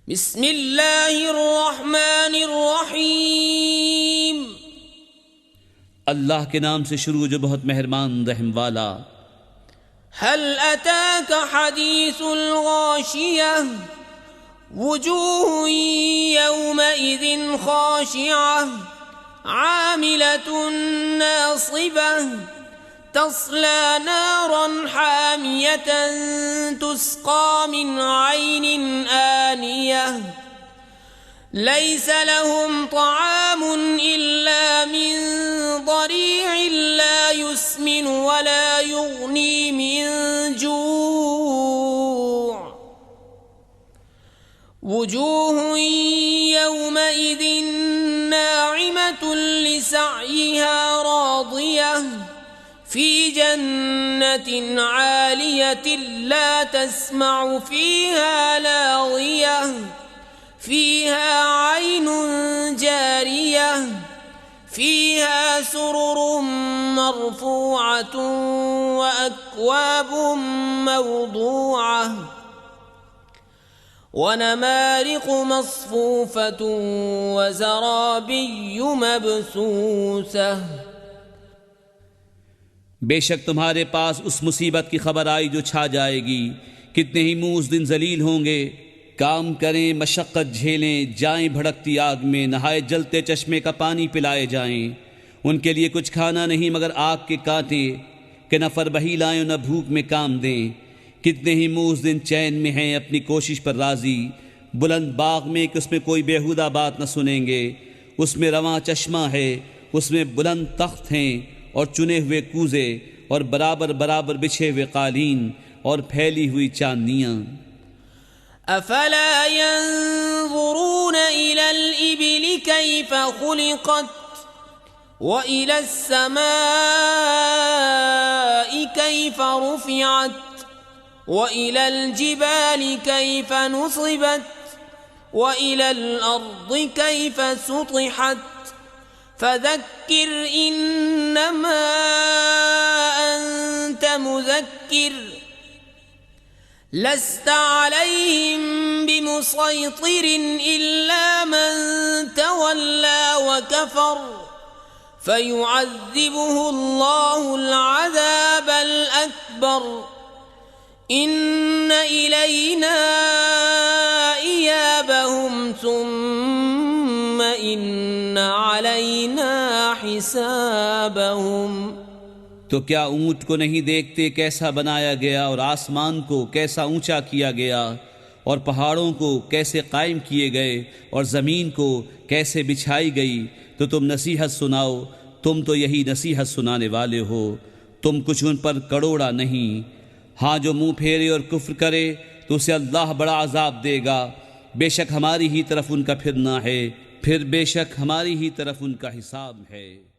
बिस्मिल्लाहिर्रहमानिर्रहीम। अल्लाह के नाम से शुरू जो बहुत मेहरबान रहम वाला। हल अताक हदीसुल गाशियह वुजूह यौमइज़िन खाशिअह आमिलतुन नासिबह तस्ला नारन हामियतन तुस्का मिन ऐनिन आनियह लैस लहुम तआमुन इल्ला मिन ज़रीअन ला युस्मिन वला युग़नी मिन जूअ वुजूह यौमइज़िन नाइमतुन लिसअयिहा रादियह फी जन्नतिन आलियतिन ला तस्मअु फीहा लाग़ियह फीहा ऐनुन जारियह फीहा सुरुरुम मरफूअतुन व अक्वाबुम मवदूअह व नमारिक़ु मस्फूफ़तुन व ज़राबिय्यु मबसूसह। बेशक तुम्हारे पास उस मुसीबत की खबर आई जो छा जाएगी। कितने ही मुँह उस दिन जलील होंगे। काम करें, मशक्क़त झेलें, जाएं भड़कती आग में, नहाए जलते चश्मे का पानी पिलाए जाएं। उनके लिए कुछ खाना नहीं मगर आग के कांटे कि न फरबही लाएं न भूख में काम दें। कितने ही मुँह उस दिन चैन में हैं, अपनी कोशिश पर राज़ी, बुलंद बाग में कि उसमें कोई बेहुदा बात न सुनेंगे। उसमें रवां चश्मा है, उसमें बुलंद तख्त हैं और चुने हुए कूज़े और बराबर बराबर बिछे हुए कालीन और फैली हुई चांदनियाँ। अफला यंज़ुरून इलल इबिली कैफ़ खुलिक़त व इलस समाई कैफ़ रुफ़िअत व इलल जिबाली कैफ़ नुसिबत व इलल अर्दि कैफ़ सुतिहत फ़ज़क्किर इन्नमा अन्त मुज़क्किर लस्त अलैहिम बिमुसैतिरिन इल्ला मन तवल्ला व कफर फयुअज़्ज़िबुहुल्लाहुल अज़ाबल अकबर इन्न इलैना इयाबहुम सुम्म इन्न अलैना हिसाबहुम। तो क्या ऊँट को नहीं देखते कैसा बनाया गया, और आसमान को कैसा ऊंचा किया गया, और पहाड़ों को कैसे कायम किए गए, और ज़मीन को कैसे बिछाई गई। तो तुम नसीहत सुनाओ, तुम तो यही नसीहत सुनाने वाले हो। तुम कुछ उन पर कड़ोड़ा नहीं। हाँ, जो मुँह फेरे और कुफ्र करे तो उसे अल्लाह बड़ा अजाब देगा। बेशक हमारी ही तरफ उनका फिरना है, फिर बेशक हमारी ही तरफ उनका हिसाब है।